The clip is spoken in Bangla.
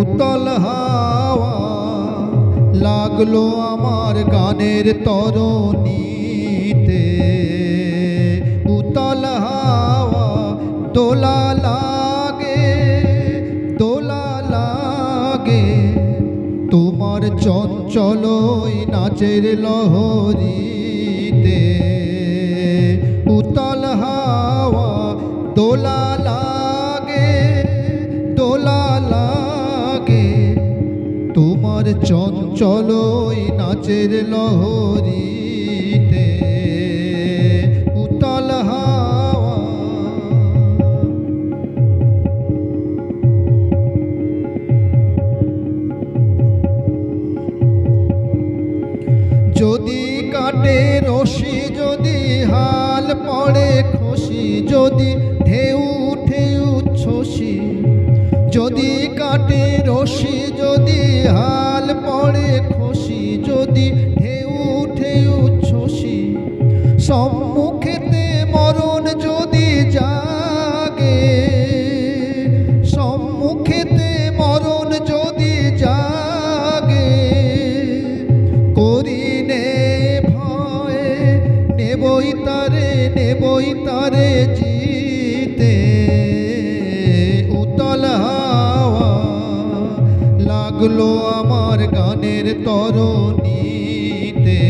উতল হাওয়া লাগলো আমার গানের তরণীতে। উতল হাওয়া দোলা লাগে, দোলা লাগে তোমার চঞ্চল ওই নাচের লহরীতে। উতল হাওয়া দোলা লাগে, দোলা লাগে তোমার চঞ্চল ওই নাচের লহরীতে। উতল হাওয়া যদি কাটে রশি, যদি হাল পড়ে খসি, যদি ঢেউ উঠে উচ্ছ্বসি, যদি কাটে রশি, যদি হাল পড়ে খসি, যদি ঢেউ উঠে উচ্ছ্বসি, সম্মুখেতে মরণ যদি জাগে, সম্মুখেতে মরণ যদি জাগে, করিনে ভয় নেবই তারে, নেবই তারে জিতে। উতল হাওয়া লাগলো আমার গানের তরণীতে।